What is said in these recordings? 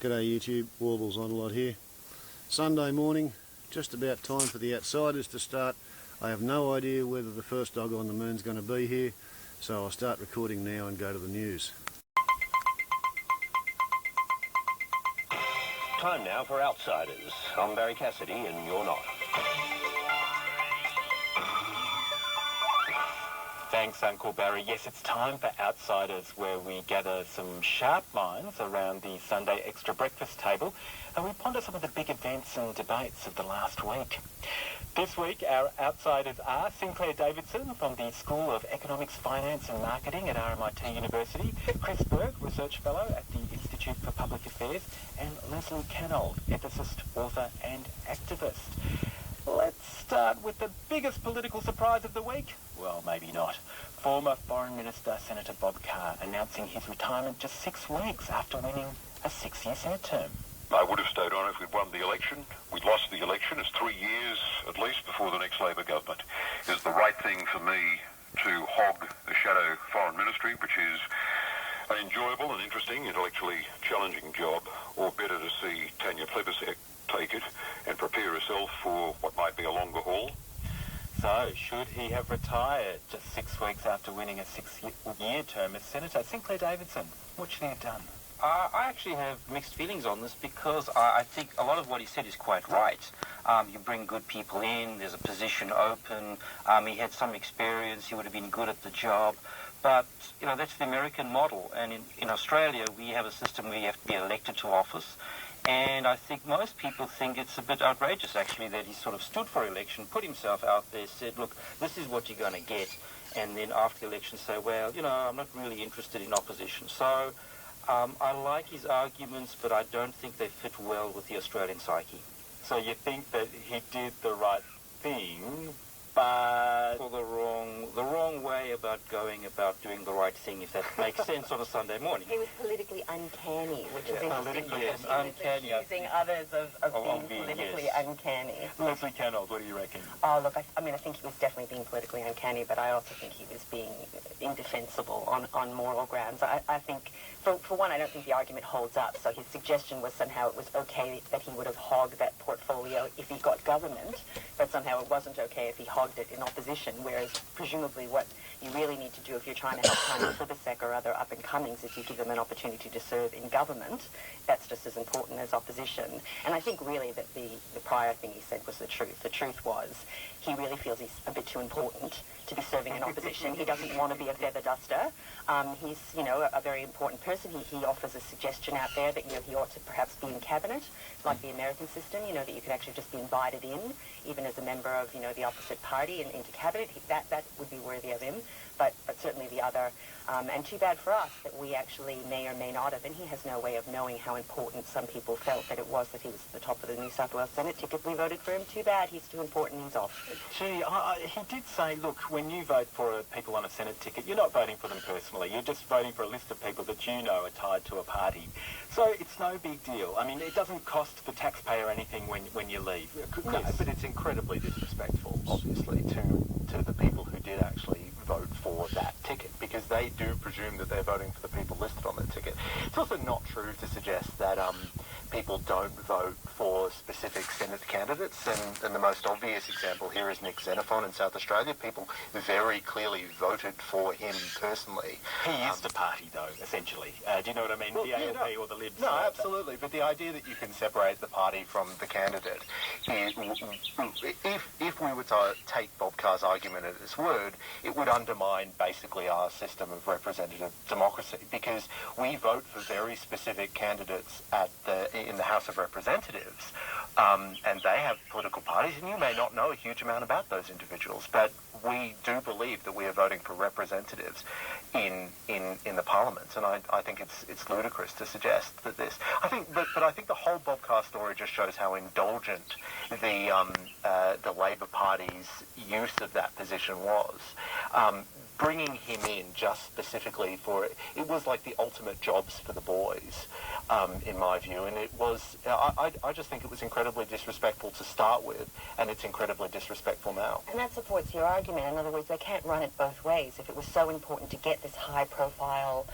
G'day YouTube, Warbles on a lot here. Sunday morning, just about time for the outsiders to start. I have no idea whether the first dog on the moon's going to be here, so I'll start recording now and go to the news. Time now for Outsiders. I'm Barry Cassidy and you're not. Thanks, Uncle Barry. Yes, it's time for Outsiders, where we gather some sharp minds around the Sunday extra breakfast table and we ponder some of the big events and debates of the last week. This week, our Outsiders are Sinclair Davidson from the School of Economics, Finance and Marketing at RMIT University, Chris Berg, Research Fellow at the Institute for Public Affairs, and Leslie Canold, ethicist, author and activist. Let's start with the biggest political surprise of the week. Well, maybe not. Former Foreign Minister Senator Bob Carr announcing his retirement just 6 weeks after winning a 6-year Senate term. I would have stayed on if we'd won the election. We'd lost the election. It's 3 years, at least, before the next Labor government. It's the right thing for me to hog the shadow foreign ministry, which is an enjoyable and interesting, intellectually challenging job, or better to see Tanya Plibersek take it and prepare herself for what might be a longer haul. So, should he have retired just 6 weeks after winning a 6-year term as Senator? Sinclair Davidson, what should he have done? I actually have mixed feelings on this because I think a lot of what he said is quite right. You bring good people in, there's a position open, he had some experience, he would have been good at the job. But, you know, that's the American model. And in Australia, we have a system where you have to be elected to office. And I think most people think it's a bit outrageous, actually, that he sort of stood for election, put himself out there, said, look, this is what you're going to get. And then after the election say, well, you know, I'm not really interested in opposition. So I like his arguments, but I don't think they fit well with the Australian psyche. So you think that he did the right thing, but for the wrong way about going about doing the right thing, if that makes sense on a Sunday morning. He was politically uncanny, which is interesting. Yes, uncanny. Accusing others of being politically uncanny. Leslie Canold, what do you reckon? Oh, look, I mean, I think he was definitely being politically uncanny, but I also think he was being indefensible on moral grounds. I think, for one, I don't think the argument holds up. So his suggestion was somehow it was okay that he would have hogged that portfolio if he got government, but somehow it wasn't okay if he hogged it in opposition, whereas presumably what you really need to do if you're trying to help Tanya Plibersek or other up-and-comings is you give them an opportunity to serve in government. That's just as important as opposition. And I think really that the prior thing he said was the truth. The truth was he really feels he's a bit too important to be serving in opposition. He doesn't want to be a feather duster. He's, you know, a very important person. He offers a suggestion out there that, you know, he ought to perhaps be in cabinet, like the American system, you know, that you could actually just be invited in, even as a member of, you know, the opposite party into cabinet. That would be worthy of him. But certainly the other, and too bad for us that we actually may or may not have, and he has no way of knowing how important some people felt that it was that he was at the top of the New South Wales Senate ticket. We voted for him. Too bad. He's too important. He's off. Gee, he did say, look, when you vote for people on a Senate ticket, you're not voting for them personally. You're just voting for a list of people that you know are tied to a party. So it's no big deal. I mean, it doesn't cost the taxpayer anything when you leave. No, but it's incredibly disrespectful, obviously, to the people who did actually vote for that ticket, because they do presume that they're voting for the people listed on that ticket. It's also not true to suggest that people don't vote for specific Senate candidates, and the most obvious example here is Nick Xenophon in South Australia. People very clearly voted for him personally. He is the party, though, essentially. Do you know what I mean? Well, the ALP or the Libs? No, absolutely. But the idea that you can separate the party from the candidate, if we were to take Bob Carr's argument at its word, it would undermine basically our system of representative democracy, because we vote for very specific candidates in the House of Representatives, and they have political parties, and you may not know a huge amount about those individuals, but we do believe that we are voting for representatives in the Parliament, and I think it's ludicrous to suggest that this. I think the whole Bob Carr story just shows how indulgent the Labor Party's use of that position was. Bringing him in just specifically for it was like the ultimate jobs for the boys. in my view, and it was, I just think it was incredibly disrespectful to start with, and it's incredibly disrespectful now. And that supports your argument. In other words, they can't run it both ways. If it was so important to get this high-profile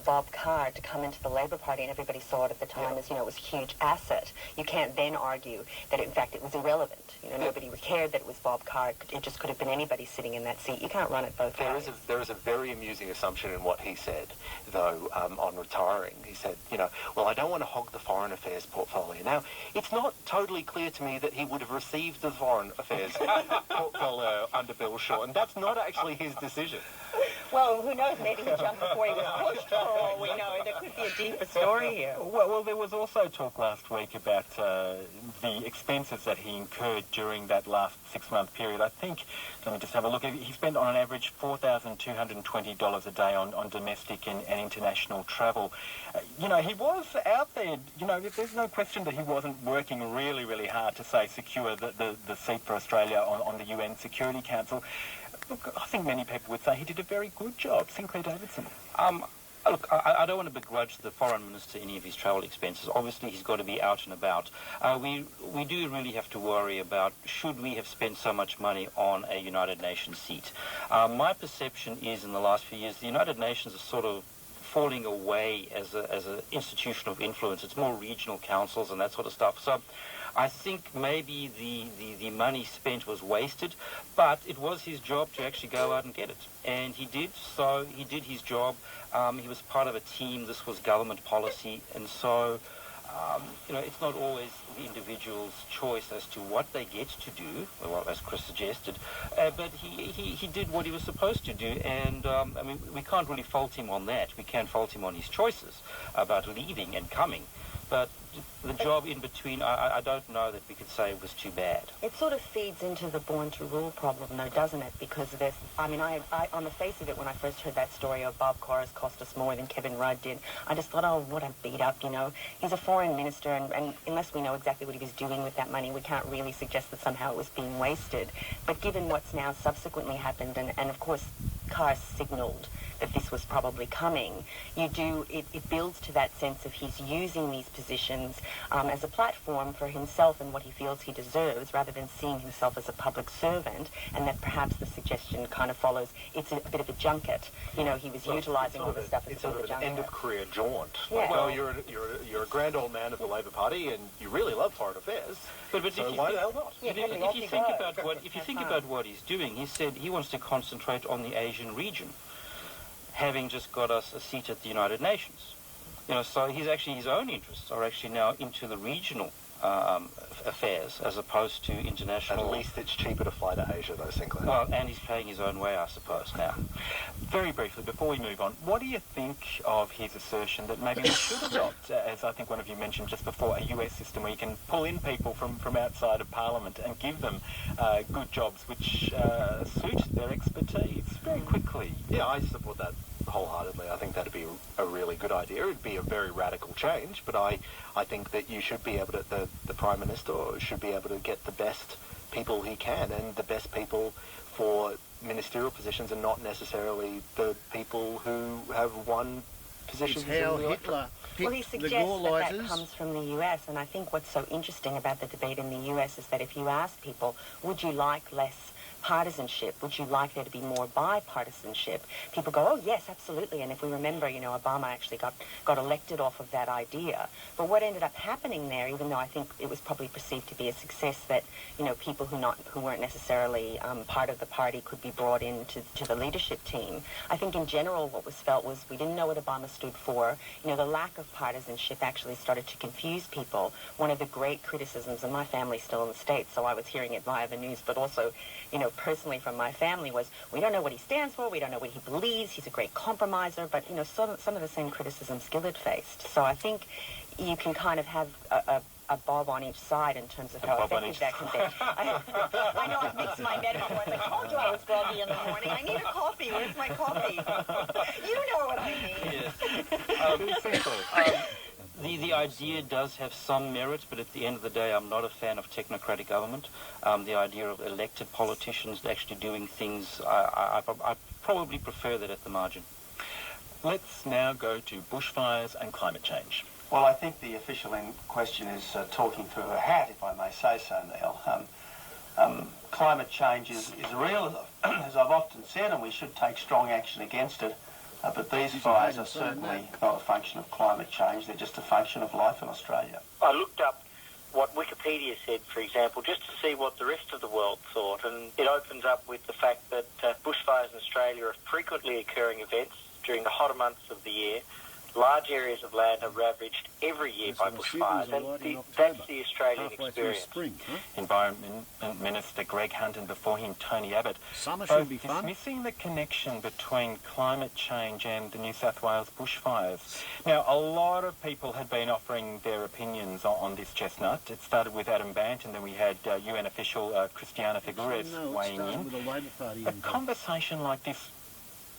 Bob Carr to come into the Labor Party, and everybody saw it at the time as, it was a huge asset, you can't then argue that, in fact, it was irrelevant. Nobody cared that it was Bob Carr. It just could have been anybody sitting in that seat. You can't run it both ways. There is a very amusing assumption in what he said, though, on retiring. He said, well, I don't want to hog the foreign affairs portfolio. Now, it's not totally clear to me that he would have received the foreign affairs portfolio under Bill Shorten. That's not actually his decision. Well, who knows? Maybe he jumped before he was pushed, for all we know. There could be a deeper story here. Well, there was also talk last week about the expenses that he incurred during that last 6-month period. I think, let me just have a look, he spent on an average $4,220 a day on domestic and international travel. He was out there, there's no question that he wasn't working really, really hard to, say, secure the seat for Australia on the UN Security Council. Look, I think many people would say he did a very good job. Sinclair Davidson. Look, I don't want to begrudge the foreign minister any of his travel expenses. Obviously, he's got to be out and about. We do really have to worry about, should we have spent so much money on a United Nations seat? My perception is, in the last few years, the United Nations is sort of falling away as an institution of influence. It's more regional councils and that sort of stuff. So I think maybe the money spent was wasted, but it was his job to actually go out and get it. And he did, so he did his job. He was part of a team. This was government policy. And so, it's not always the individual's choice as to what they get to do, well, as Chris suggested, but he did what he was supposed to do. And, we can't really fault him on that. We can fault him on his choices about leaving and coming. But the job in between, I don't know that we could say it was too bad. It sort of feeds into the born to rule problem, though, doesn't it? Because there's, I on the face of it, when I first heard that story of Bob Carr has cost us more than Kevin Rudd did, I just thought, oh, what a beat up, He's a foreign minister, and unless we know exactly what he was doing with that money, we can't really suggest that somehow it was being wasted. But given what's now subsequently happened, and of course, Carr signalled that this was probably coming, it builds to that sense of he's using these positions as a platform for himself and what he feels he deserves, rather than seeing himself as a public servant, and that perhaps the suggestion kind of follows, it's a bit of a junket. He was utilising all this stuff as a sort of junket. End of career jaunt. Yeah. Well, you're a grand old man of the Labor Party, and you really love foreign affairs. But so why the hell not? Yeah, if you think about what he's doing, he said he wants to concentrate on the Asian region, having just got us a seat at the United Nations. So his own interests are actually now into the regional affairs as opposed to international. At least it's cheaper to fly to Asia, though, Sinclair. Well, and he's paying his own way, I suppose, now. Very briefly, before we move on, what do you think of his assertion that maybe we should adopt, as I think one of you mentioned just before, a US system where you can pull in people from outside of Parliament and give them good jobs which suit their expertise very quickly? Yeah, I support that wholeheartedly. I think that'd be a really good idea. It'd be a very radical change, but I think that you should be able to, the Prime Minister should be able to get the best people he can, and the best people for ministerial positions, and not necessarily the people who have won positions. It's how Hitler Well, he picked the suggests that Gauleiters. comes from the US, and I think what's so interesting about the debate in the US is that if you ask people, would you like less partisanship? Would you like there to be more bipartisanship? People go, oh, yes, absolutely. And if we remember, Obama actually got elected off of that idea. But what ended up happening there, even though I think it was probably perceived to be a success that, people who weren't necessarily part of the party could be brought in to the leadership team, I think in general what was felt was we didn't know what Obama stood for. The lack of partisanship actually started to confuse people. One of the great criticisms, and my family's still in the States, so I was hearing it via the news, but also, personally from my family, was we don't know what he stands for, we don't know what he believes, he's a great compromiser, but, some of the same criticisms Gillard faced. So I think you can kind of have a Bob on each side in terms of how effective that can be. I know I've mixed my metaphors. I told you I was groggy in the morning. I need a coffee. Where's my coffee? You know what I mean. Yes. The idea does have some merit, but at the end of the day, I'm not a fan of technocratic government. The idea of elected politicians actually doing things, I probably prefer that at the margin. Let's now go to bushfires and climate change. Well, I think the official in question is talking through her hat, if I may say so, Neil. Climate change is real, as I've often said, and we should take strong action against it. But these fires are certainly not a function of climate change. They're just a function of life in Australia. I looked up what Wikipedia said, for example, just to see what the rest of the world thought, and it opens up with the fact that bushfires in Australia are frequently occurring events during the hotter months of the year. Large areas of land are ravaged every year by bushfires, and that's the Australian experience. Spring, huh? Environment Minister Greg Hunt and before him Tony Abbott Summer both should be fun. dismissing the connection between climate change and the New South Wales bushfires. Now, a lot of people had been offering their opinions on this chestnut. It started with Adam Bant, and then we had UN official Christiana Figueres weighing in. With a Labor Party A conversation like this,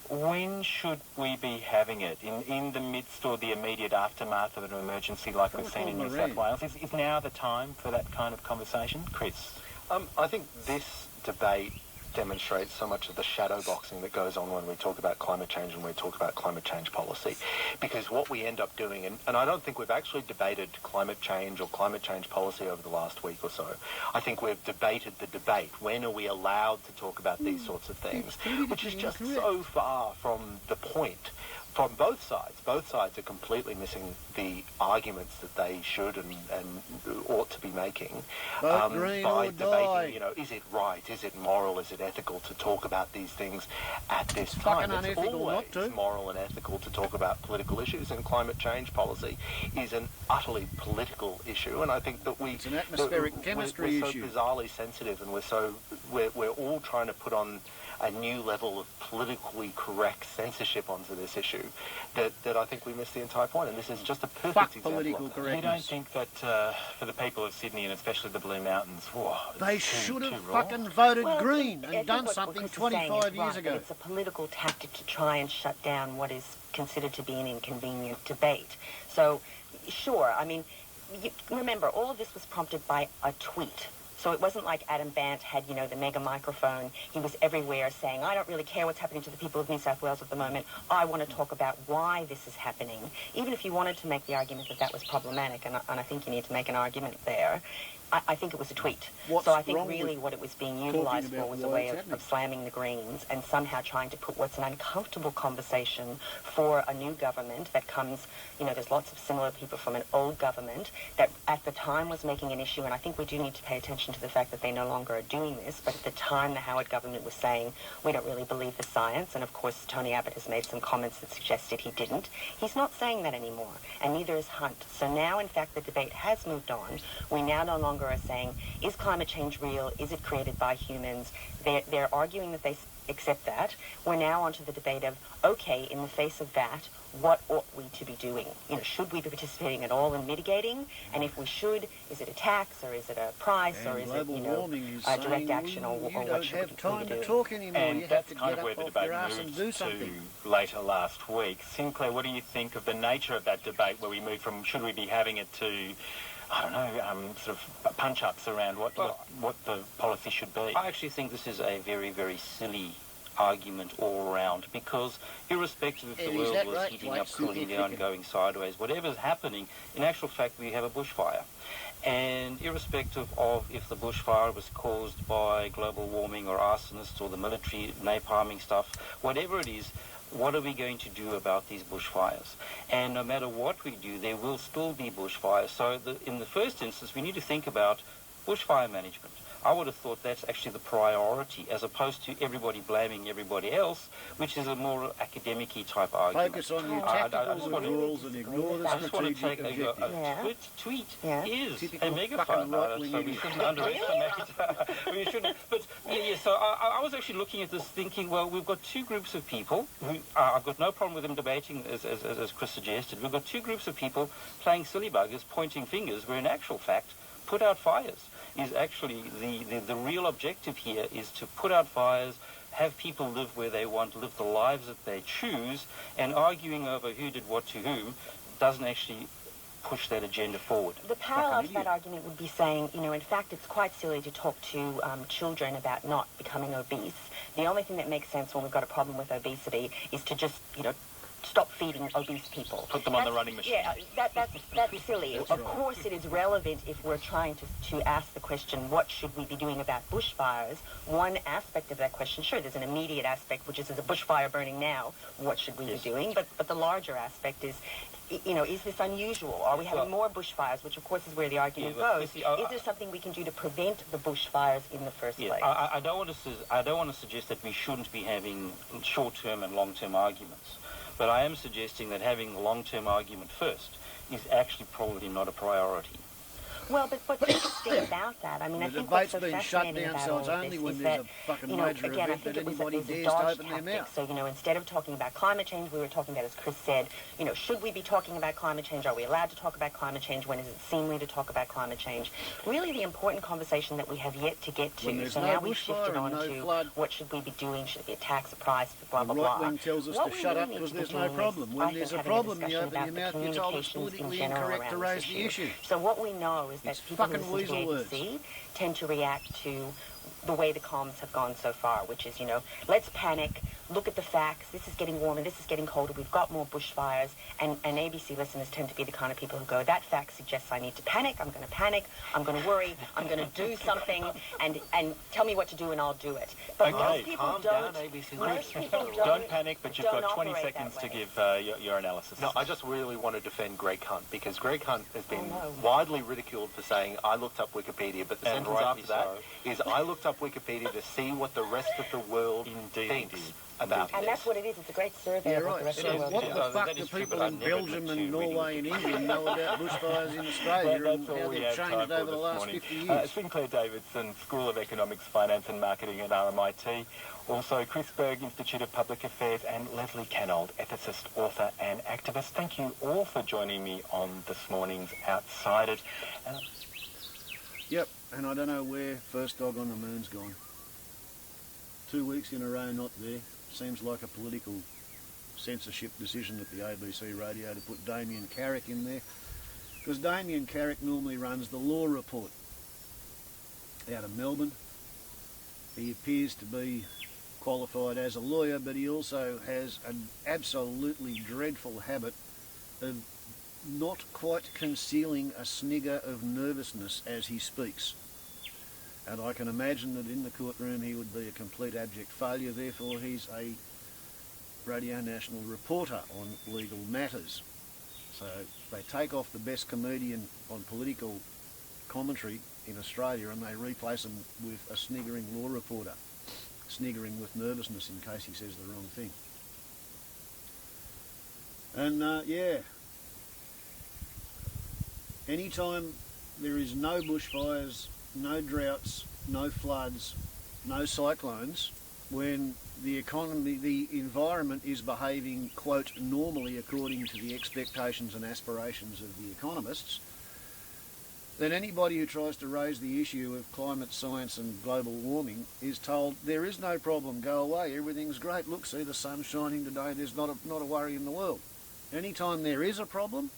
when should we be having it? In the midst or the immediate aftermath of an emergency like we've seen in New South Wales? Is now the time for that kind of conversation? Chris? I think this debate demonstrates so much of the shadow boxing that goes on when we talk about climate change and we talk about climate change policy. Because what we end up doing, and I don't think we've actually debated climate change or climate change policy over the last week or so. I think we've debated the debate. When are we allowed to talk about these sorts of things? Which is just so far from the point. From both sides. Both sides are completely missing the arguments that they should and ought to be making by debating, you know, is it right, is it moral, is it ethical to talk about these things at this time? Fucking It's unethical always not to. moral and ethical to talk about political issues, and climate change policy is an utterly political issue, and I think that it's an atmospheric chemistry we're issue. so bizarrely sensitive, and we're all trying to put on a new level of politically correct censorship onto this issue that I think we missed the entire point, and this is just a perfect example political of that. correctness. You don't think that for the people of Sydney and especially the Blue Mountains, they should have fucking voted green and done something 25 years ago. It's a political tactic to try and shut down what is considered to be an inconvenient debate. So, sure, I mean, remember, all of this was prompted by a tweet. So it wasn't like Adam Bant had, you know, the mega microphone. He was everywhere saying, I don't really care what's happening to the people of New South Wales at the moment. I want to talk about why this is happening. Even if you wanted to make the argument that that was problematic, and I think you need to make an argument there, I think it was a tweet. So I think really what it was being utilised for was a way of slamming the Greens and somehow trying to put what's an uncomfortable conversation for a new government that comes, you know, there's lots of similar people from an old government that at the time was making an issue, and I think we do need to pay attention to the fact that they no longer are doing this, but at the time the Howard government was saying, we don't really believe the science, and of course Tony Abbott has made some comments that suggested he didn't. He's not saying that anymore, and neither is Hunt. So now, in fact, the debate has moved on. We now no longer are saying, is climate change real? Is it created by humans? They're arguing that they accept that. We're now onto the debate of, okay, in the face of that, what ought we to be doing? You know, should we be participating at all in mitigating? And if we should, is it a tax or is it a price or is it, you know, a direct action or what should we do? Time to talk anymore. And you that's have to kind get of where up the off debate your ass and do moved something. to later last week. Sinclair, what do you think of the nature of that debate where we moved from should we be having it to, I don't know, sort of punch-ups around what the policy should be? I actually think this is a very, very silly argument all around, because irrespective if the world was heating up, cooling down, going sideways, whatever's happening, in actual fact we have a bushfire. And irrespective of if the bushfire was caused by global warming or arsonists or the military napalming stuff, whatever it is, what are we going to do about these bushfires? And no matter what we do, there will still be bushfires. So in the first instance, we need to think about bushfire management. I would have thought that's actually the priority, as opposed to everybody blaming everybody else, which is a more academic-y type argument. Focus on your tactical rules and ignore the strategic objectives. A tweet is a megaphone, so we shouldn't underestimate. We shouldn't. But so I was actually looking at this, thinking, well, we've got two groups of people who I've got no problem with them debating, as Chris suggested. We've got two groups of people playing silly buggers, pointing fingers, where in actual fact, put out fires is actually the real objective here, is to put out fires, have people live where they want, live the lives that they choose, and arguing over who did what to whom doesn't actually push that agenda forward. The parallel to that argument would be saying, you know, in fact, it's quite silly to talk to children about not becoming obese. The only thing that makes sense when we've got a problem with obesity is to just, you know, stop feeding obese people. Put them on the running machine. Yeah, that's silly. Of course it is relevant if we're trying to ask the question, what should we be doing about bushfires? One aspect of that question, sure, there's an immediate aspect, which is there's a bushfire burning now, what should we be doing? But the larger aspect is, is this unusual? Are we having more bushfires, which of course is where the argument goes? Is there something we can do to prevent the bushfires in the first place? I don't want to suggest that we shouldn't be having short-term and long-term arguments. But I am suggesting that having a long-term argument first is actually probably not a priority. Well, but here's the thing about that. I mean, I think what's so fascinating about all of this is that, again, I think it was a dodged tactic. So, instead of talking about climate change, we were talking about, as Chris said, should we be talking about climate change? Are we allowed to talk about climate change? When is it seemly to talk about climate change? Really, the important conversation that we have yet to get to. So now we've shifted on to what should we be doing? Should it be a tax, a price, blah, blah, blah. The right wing tells us to shut up because there's no problem. When there's a problem, you open your mouth, you're told it's politically incorrect to raise the issue. So what we know is that people who listen to the ABC tend to react to the way the comms have gone so far, which is, let's panic, look at the facts, this is getting warmer, this is getting colder, we've got more bushfires, and ABC listeners tend to be the kind of people who go, that fact suggests I need to panic, I'm going to worry, I'm going to do something, and tell me what to do and I'll do it. But most people don't panic, but you've got 20 seconds to give your analysis. No, I just really want to defend Greg Hunt, because Greg Hunt has been widely ridiculed for saying, I looked up Wikipedia, but the sentence after that is, I looked up Wikipedia to see what the rest of the world thinks about and this. that's what it is. It's a great survey of what the rest of the world What the fuck do people in Belgium and Norway and England know about bushfires in Australia and how they've changed over the last 50 years? Sinclair Davidson, School of Economics, Finance and Marketing at RMIT. Also, Chris Berg, Institute of Public Affairs, and Leslie Canold, ethicist, author and activist. Thank you all for joining me on this morning's Outsiders. Yep, and I don't know where First Dog on the Moon's gone. 2 weeks in a row not there. Seems like a political censorship decision at the ABC radio to put Damien Carrick in there. Because Damien Carrick normally runs the Law Report out of Melbourne. He appears to be qualified as a lawyer, but he also has an absolutely dreadful habit of not quite concealing a snigger of nervousness as he speaks. And I can imagine that in the courtroom he would be a complete abject failure, therefore he's a Radio National reporter on legal matters. So they take off the best comedian on political commentary in Australia and they replace him with a sniggering law reporter, sniggering with nervousness in case he says the wrong thing. And anytime there is no bushfires, no droughts, no floods, no cyclones, when the economy, the environment is behaving, quote, normally according to the expectations and aspirations of the economists, then anybody who tries to raise the issue of climate science and global warming is told there is no problem, go away, everything's great, look, see the sun's shining today, there's not a worry in the world. Anytime there is a problem,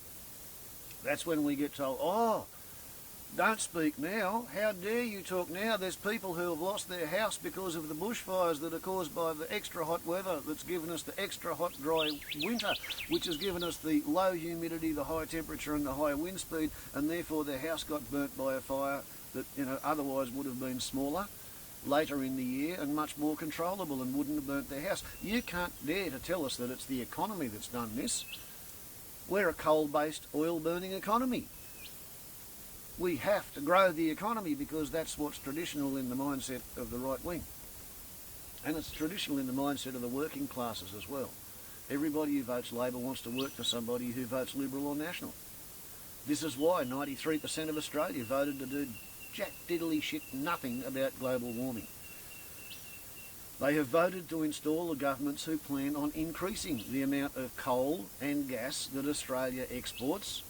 that's when we get told, oh, don't speak now, how dare you talk now, there's people who have lost their house because of the bushfires that are caused by the extra hot weather that's given us the extra hot dry winter, which has given us the low humidity, the high temperature and the high wind speed, and therefore their house got burnt by a fire that otherwise would have been smaller later in the year and much more controllable and wouldn't have burnt their house. You can't dare to tell us that it's the economy that's done this. We're a coal-based, oil-burning economy. We have to grow the economy because that's what's traditional in the mindset of the right wing. And it's traditional in the mindset of the working classes as well. Everybody who votes Labor wants to work for somebody who votes Liberal or National. This is why 93% of Australia voted to do jack diddly shit nothing about global warming. They have voted to install the governments who plan on increasing the amount of coal and gas that Australia exports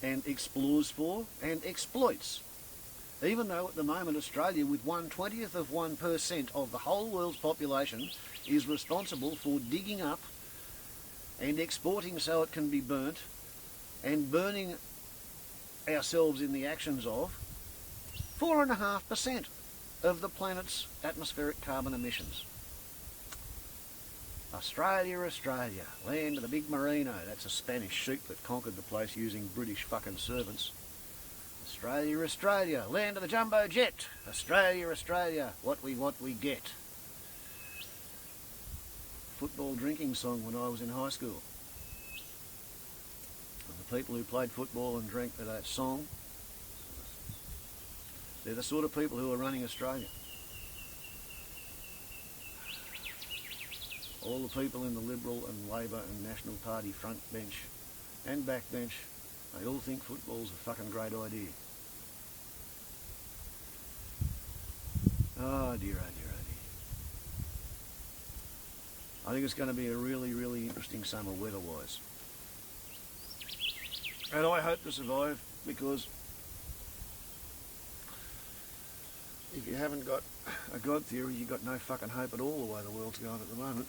and explores for and exploits. Even though at the moment Australia, with 1/20th of 1% of the whole world's population, is responsible for digging up and exporting so it can be burnt and burning ourselves in the actions of 4.5% of the planet's atmospheric carbon emissions. Australia, Australia, land of the big merino. That's a Spanish sheep that conquered the place using British fucking servants. Australia, Australia, land of the jumbo jet. Australia, Australia, what we want we get. Football drinking song when I was in high school. And the people who played football and drank to that song, they're the sort of people who are running Australia. All the people in the Liberal and Labor and National Party front bench and back bench, they all think football's a fucking great idea. Oh dear, oh dear, oh dear. I think it's going to be a really, really interesting summer weather-wise. And I hope to survive, because if you haven't got a God theory, you've got no fucking hope at all the way the world's going at the moment.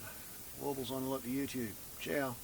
Warbles on a lot to YouTube. Ciao.